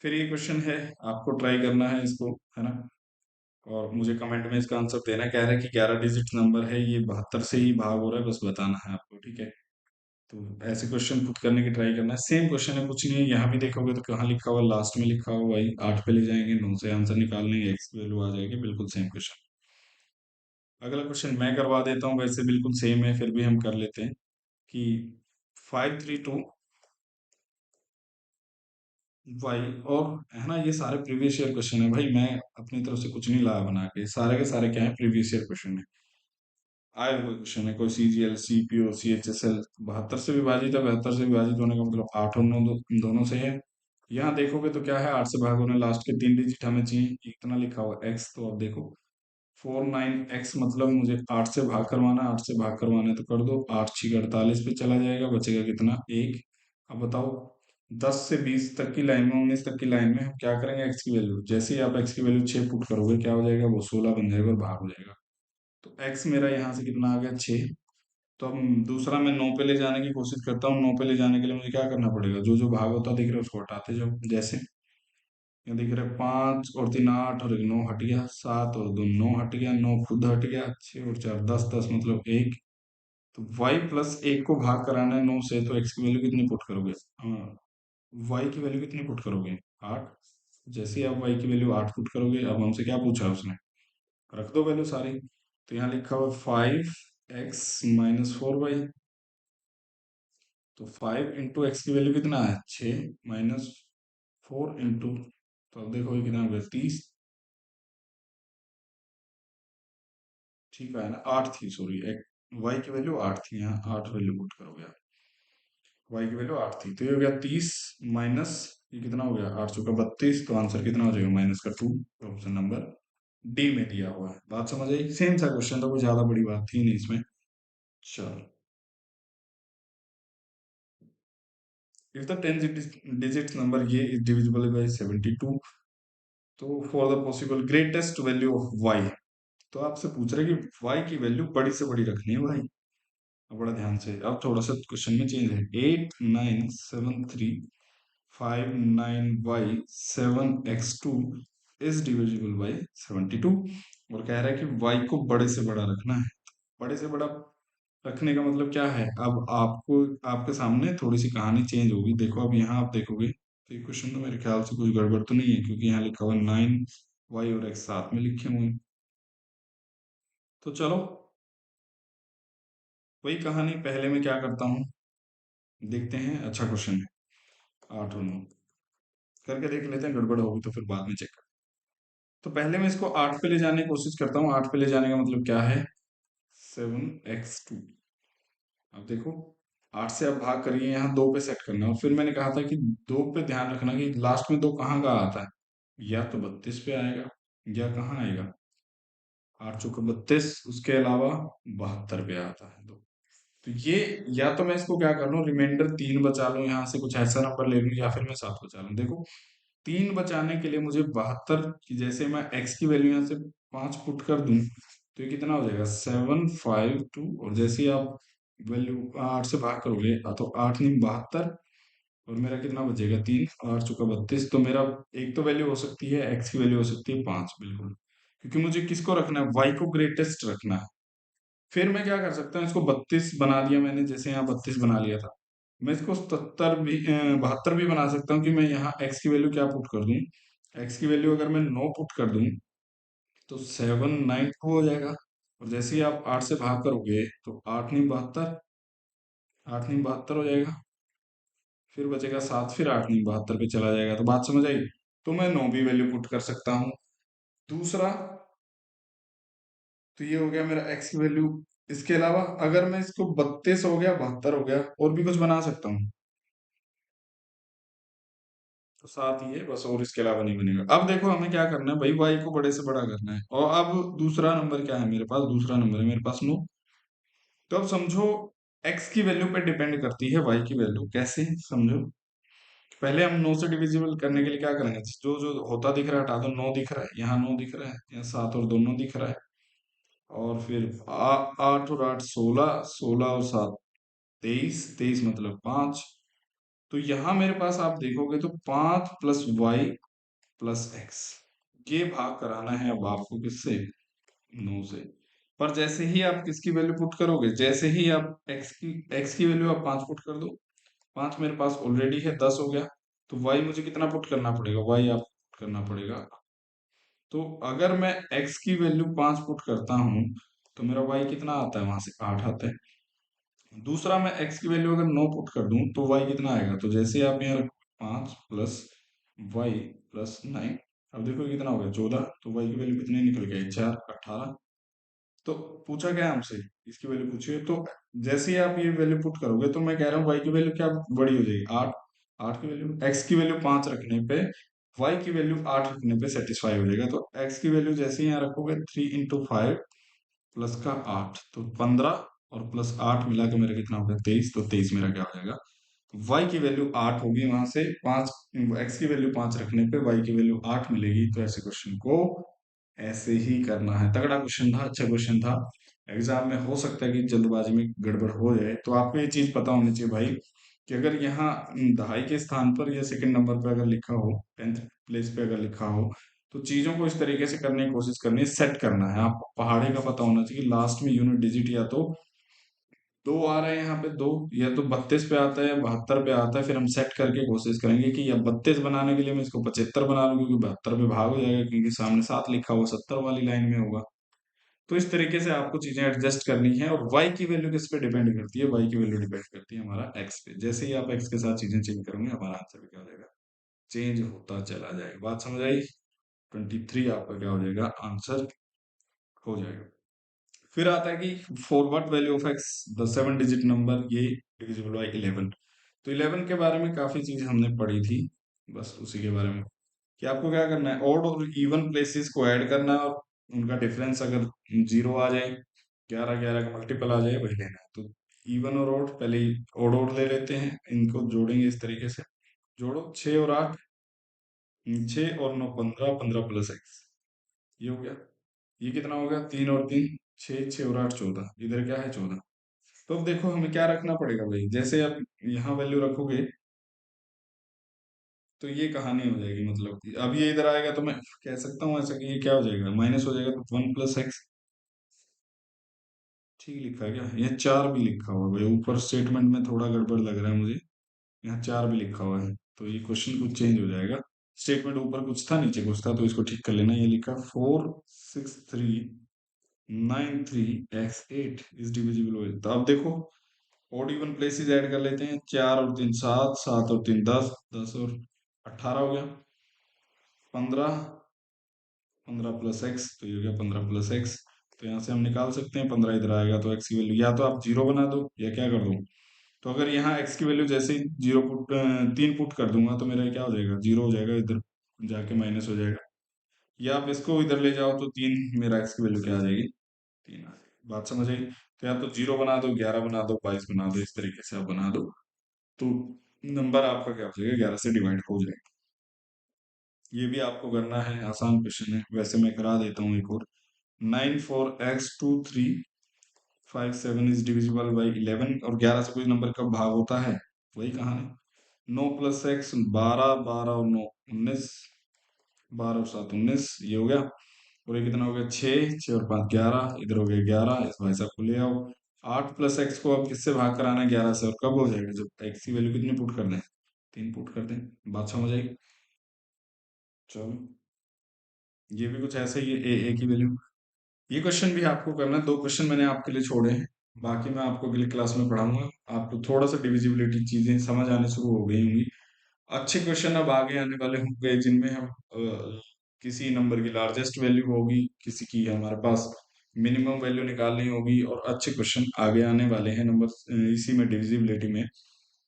फिर ये क्वेश्चन है, आपको ट्राई करना है इसको, है ना। और मुझे कमेंट में इसका आंसर देना, कह रहा है कि 11 डिजिट नंबर है, ये 72 से ही भाग हो रहा है, बस बताना है आपको, ठीक है। तो ऐसे क्वेश्चन पुट करने की ट्राई करना है। सेम क्वेश्चन है, कुछ नहीं है। यहाँ भी देखोगे तो कहाँ लिखा हुआ, लास्ट में लिखा हुआ, वही 8 पे ले जाएंगे, 9 से आंसर निकाल लेंगे, एक्स की वैल्यू आ जाएगी, बिल्कुल सेम क्वेश्चन। अगला क्वेश्चन मैं करवा देता हूँ, वैसे बिल्कुल सेम है, फिर भी हम कर लेते हैं कि 5 3 2 वाई, और है ना, ये सारे प्रीवियस ईयर क्वेश्चन है भाई, मैं अपनी तरफ से कुछ नहीं लाया बना के, सारे के सारे क्या है, प्रीवियस ईयर क्वेश्चन है, आए हुए क्वेश्चन है। कोई CGL CPO CHSL 72 से विभाजित है, 72 से विभाजित होने का मतलब 8 और 9 दोनों से है। यहाँ देखोगे तो क्या है, 8 से भाग होने लास्ट के 3 डिजिट हमें चाहिए, इतना लिखा हुआ x। तो अब देखो 49x मतलब मुझे 8 से भाग करवाना है, 8 से भाग करवाना है तो कर दो, 8 6 48 पे चला जाएगा, बचेगा कितना, 1। अब बताओ 10 से 20 तक की लाइन में, 19 तक की लाइन में हम क्या करेंगे, x की वैल्यू, जैसे ही आप x की वैल्यू 6 पुट करोगे क्या हो जाएगा, वो 16 बन जाएगा और भाग हो जाएगा। तो x मेरा यहाँ से कितना आ गया, 6। तो अब दूसरा मैं 9 पे ले जाने की कोशिश करता हूँ। 9 पे ले जाने के लिए मुझे क्या करना पड़ेगा, जो जो भाग होता दिख रहा है उसको हटाते जाओ। जैसे ये दिख रहा है, 5 और 3 8 और 1 9 हट गया, 7 और 2 9 हट गया, 9 खुद हट गया, 6 और 4 10, 10 मतलब 1। तो y + 1 को भाग कराना है 9 से, तो x की वैल्यू कितनी पुट करोगे, हाँ, y की वैल्यू कितनी पुट करोगे, 8। जैसे ही आप y की वैल्यू 8 पुट करोगे, अब हमसे क्या पूछा है उसने, रख दो वैल्यू सारी। तो यहाँ लिखा हुआ 5x - 4y। तो 5 × x की वैल्यू कितना है, 6 -4 इंटू, तो अब देखो ये कितना हो गया, 30। ठीक है ना, 8 थी, सॉरी, एक y की वैल्यू 8 थी, यहाँ 8 वैल्यू पुट करोगे आप। y की वैल्यू 8 थी, तो ये हो गया 30 माइनस, ये कितना हो गया, 8 × 4 = 32। तो आंसर कितना हो जाएगा, माइनस का 2। ऑप्शन नंबर डी में दिया हुआ है। बात समझ आई, सेम सा क्वेश्चन था, कोई ज्यादा बड़ी बात थी नहीं इसमें। चलो, if the 10 digits number a is divisible by 72, तो for the possible greatest value of y। तो आपसे पूछ रहे कि y की वैल्यू बड़ी से बड़ी रखनी है भाई। अब बड़ा ध्यान से, अब थोड़ा सा क्वेश्चन में चेंज है। 897359y7x2 इज डिविजिबल बाई 72, और कह रहा है कि y को बड़े से बड़ा रखना है। बड़े से बड़ा रखने का मतलब क्या है, अब आपको, आपके सामने थोड़ी सी कहानी चेंज होगी। देखो अब यहाँ आप देखोगे तो ये क्वेश्चन तो मेरे ख्याल से कुछ गड़बड़ तो नहीं है, क्योंकि यहाँ लिखा हुआ 9y और x साथ में लिखे हुए हैं। तो चलो, वही कहानी, पहले मैं क्या करता हूँ, देखते हैं। अच्छा क्वेश्चन है, 8 और 9 करके देख लेते हैं, गड़बड़ होगी तो फिर बाद में चेक कर। तो पहले मैं इसको 8 पे ले जाने की कोशिश करता हूँ। 8 पे ले जाने का मतलब क्या है, 7x2। अब देखो 8 से अब भाग करिए, यहाँ 2 पे सेट करना है, और फिर मैंने कहा था कि 2 पे ध्यान रखना कि लास्ट में 2 कहाँ का आता है, या तो 32 पे आएगा, या कहाँ आएगा, आठ चौका 32, उसके अलावा 72 पे आता है। तो ये, या तो मैं इसको क्या कर लूँ, रिमाइंडर 3 बचा लूँ, यहाँ से कुछ ऐसा नंबर ले लूँ, या फिर मैं 7 बचा लूँ। देखो 3 बचाने के लिए मुझे 72 की, जैसे मैं x की वैल्यू यहाँ से 5 पुट कर दूं, तो ये कितना हो जाएगा 752, और जैसे ही आप वैल्यू 8 से भाग करोगे तो 8 नहीं 72, और मेरा कितना बचेगा 3, 8 चौका 32। तो मेरा एक तो वैल्यू हो सकती है, x की वैल्यू हो सकती है 5, बिल्कुल, क्योंकि मुझे किसको रखना है, y को ग्रेटेस्ट रखना है। फिर मैं क्या कर सकता हूँ, इसको 32 बना दिया मैंने, जैसे यहाँ 32 बना लिया था, मैं इसको 77 भी 72 भी बना सकता हूँ कि मैं यहाँ x की वैल्यू क्या पुट कर दूँ, x की वैल्यू अगर मैं 9 पुट कर दूँ तो 792 हो जाएगा। और जैसे ही आप 8 से भाग करोगे तो 8 नहीं 72, 8 नहीं 72 हो जाएगा, फिर बचेगा 7, फिर 8 नहीं 72 पे चला जाएगा। तो बात समझ आई। तो मैं 9 भी वैल्यू पुट कर सकता हूँ। दूसरा, तो ये हो गया मेरा x की वैल्यू। इसके अलावा अगर मैं इसको 32 हो गया, 72 हो गया, और भी कुछ बना सकता हूँ, तो साथ ही है बस, और इसके अलावा नहीं बनेगा। अब देखो हमें क्या करना है भाई, y को बड़े से बड़ा करना है। और अब दूसरा नंबर क्या है मेरे पास, दूसरा नंबर है मेरे पास 9। तो अब समझो x की वैल्यू पे डिपेंड करती है y की वैल्यू, कैसे समझो। पहले हम 9 से डिविजिबल करने के लिए क्या करेंगे, जो जो होता दिख रहा है हटा दो। 9 दिख रहा है, यहाँ 9 दिख रहा है, यहाँ 7 और 2 9 दिख रहा है, और फिर 8 और 8 16, 16 और 7 23, 23 मतलब 5। तो यहाँ मेरे पास आप देखोगे तो 5 प्लस वाई प्लस एक्स, ये भाग कराना है अब आपको किससे, 9 से। पर जैसे ही आप किसकी वैल्यू पुट करोगे, जैसे ही आप x की वैल्यू आप 5 पुट कर दो, 5 मेरे पास ऑलरेडी है, 10 हो गया। तो y मुझे कितना पुट करना पड़ेगा, y आप पुट करना पड़ेगा। तो अगर मैं x की वैल्यू 5 पुट करता हूँ तो मेरा y कितना आता है, वहां से 8 आता है। दूसरा, मैं x की वैल्यू अगर 9 पुट कर दूं तो y कितना आएगा, तो जैसे आप यहाँ रखो 5 प्लस वाई प्लस 9, अब देखो ये कितना हो गया 14। तो y की वैल्यू कितनी निकल गई, 4 18। तो पूछा क्या है हमसे, इसकी वैल्यू पूछी है। तो जैसे ही आप ये वैल्यू पुट करोगे तो मैं कह रहा हूँ y की वैल्यू क्या बड़ी हो जाएगी, 8। 8 की वैल्यू, x की वैल्यू 5 रखने पे y की वैल्यू 8 रखने पे सेटिस्फाई हो जाएगा। तो x की वैल्यू जैसे ही यहाँ रखोगे 3 × 5 प्लस का 8, तो 15, और प्लस 8 मिला के मेरा कितना हो गया 23। तो 23 मेरा क्या हो जाएगा, y की वैल्यू 8 होगी, वहां से 5, x की वैल्यू 5 रखने पे y की वैल्यू 8 मिलेगी। तो ऐसे क्वेश्चन को ऐसे ही करना है। तगड़ा क्वेश्चन था, अच्छा क्वेश्चन था। एग्जाम में हो सकता है कि जल्दबाजी में गड़बड़ हो जाए, तो आपको ये चीज पता होनी चाहिए भाई, कि अगर यहाँ दहाई के स्थान पर या सेकंड नंबर पर अगर लिखा हो, 10th प्लेस पे अगर लिखा हो, तो चीजों को इस तरीके से करने की कोशिश करनी है, सेट करना है। आपको पहाड़े का पता होना चाहिए, लास्ट में यूनिट डिजिट या तो 2 आ रहे हैं यहाँ पे 2, या तो 32 पे आता है या 72 पे आता है, फिर हम सेट करके कोशिश करेंगे कि या 32 बनाने के लिए मैं इसको 75 बना लूँ, क्योंकि 72 पे भाग हो जाएगा, क्योंकि सामने 7 लिखा हुआ 70 वाली लाइन में होगा। तो इस तरीके से आपको चीजें एडजस्ट करनी है। और y की वैल्यू किस पे डिपेंड करती है, y की वैल्यू डिपेंड करती है हमारा x पे। जैसे ही आप x के साथ चीजें चेंज करोगे हमारा आंसर भी क्या हो जाएगा, चेंज होता चला जाएगा। बात समझ आई। 23 आपका क्या हो जाएगा, आंसर हो जाएगा। फिर आता है कि for what value of x the 7 digit number ये डिविजिबल बाय 11। तो 11 के बारे में काफी चीज हमने पढ़ी थी, बस उसी के बारे में, कि आपको क्या करना है, ऑड और इवन प्लेसेस को ऐड करना है, और उनका डिफरेंस अगर 0 आ जाए, 11 11 का मल्टीपल आ जाए, वही लेना है। तो इवन और ऑड, पहले ऑड ऑड ले लेते हैं, इनको जोड़ेंगे इस तरीके से। जोड़ो 6 और 8, 6 और 9 15, 15 प्लस एक्स, ये हो गया। ये कितना हो गया, 3 और 3 6, 6 और 8 14, इधर क्या है 14। तो अब देखो हमें क्या रखना पड़ेगा भाई, जैसे आप यहाँ वैल्यू रखोगे तो ये कहानी हो जाएगी, मतलब कि अब ये इधर आएगा तो मैं कह सकता हूँ ऐसा कि ये क्या हो जाएगा, माइनस हो जाएगा, तो 1 प्लस एक्स। ठीक लिखा है क्या, ये 4 भी लिखा हुआ है भाई, ऊपर स्टेटमेंट में थोड़ा गड़बड़ लग रहा है मुझे, यहाँ 4 भी लिखा हुआ है, तो ये क्वेश्चन कुछ चेंज हो जाएगा। स्टेटमेंट ऊपर कुछ था नीचे कुछ था, तो इसको ठीक कर लेना। ये लिखा 4 6 3 9 3 x 8 इज डिविजिबल बाय। तो अब देखो ओड इवन प्लेसेस ऐड कर लेते हैं, 4 और 3 7, 7 और 3 10, 10 और 18 हो गया, 15, 15 प्लस एक्स, तो ये हो गया 15 प्लस एक्स। तो यहाँ से हम निकाल सकते हैं, 15 इधर आएगा तो एक्स की वैल्यू या तो आप जीरो बना दो या क्या कर दो। तो अगर यहाँ एक्स की वैल्यू जैसे ही जीरो पुट 3 पुट कर दूंगा तो मेरा क्या हो जाएगा, जीरो हो जाएगा, इधर जाके माइनस हो जाएगा। या आप इसको इधर ले जाओ तो 3, मेरा एक्स की वैल्यू क्या आ जाएगी, 3 आ जाएगी। बात समझ आई? तो या तो 0 बना दो, 11 बना दो, 22 बना दो, इस तरीके से आप बना दो, तो नंबर आपका क्या हो जाएगा, 11 से डिवाइड हो जाएगा। ये भी आपको करना है, आसान क्वेश्चन है, वैसे मैं करा देता हूँ एक और। 9 4 x 2 3 5 7 इज डिविजिबल बाई 11, और 11 से कोई नंबर कब भाग होता है, वही कहानी। 9 + x, 12, 12 और 9 19, 12 और 7 19, ये हो गया। और ये कितना हो गया, 6, 6 और 5 11, इधर हो गया 11, इस भाई साहब को ले आओ। 8 + x को अब किससे भाग कराना है, 11 से, और कब हो जाएगा, जब x की वैल्यू कितनी पुट कर दें, 3 पुट कर दें। बात समझ आई? चलो, ये भी कुछ ऐसा ही है, ए की वैल्यू। ये क्वेश्चन भी आपको करना है, 2 क्वेश्चन मैंने आपके लिए छोड़े हैं, बाकी मैं आपको अगली क्लास में पढ़ाऊंगा। आपको थोड़ा सा डिविजिबिलिटी चीजें समझ आने शुरू हो गई होंगी। अच्छे क्वेश्चन अब आगे आने वाले होंगे, जिनमें हम किसी नंबर की लार्जेस्ट वैल्यू होगी, किसी की हमारे पास मिनिमम वैल्यू निकालनी होगी, और अच्छे क्वेश्चन आगे आने वाले हैं नंबर इसी में, डिविजिबिलिटी में।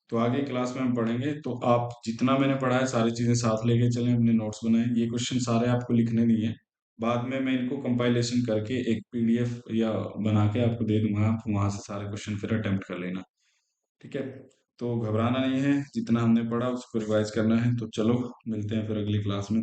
तो आगे क्लास में हम पढ़ेंगे, तो आप जितना मैंने पढ़ा है सारी चीजें साथ लेके चलें, अपने नोट्स बनाएं। ये क्वेश्चन सारे आपको लिखने नहीं है, बाद में मैं इनको कंपाइलेशन करके एक पीडीएफ या बना के आपको दे दूंगा, आप वहां से सारे क्वेश्चन फिर अटेम्प्ट कर लेना। ठीक है? तो घबराना नहीं है, जितना हमने पढ़ा उसको रिवाइज करना है। तो चलो, मिलते हैं फिर अगली क्लास में।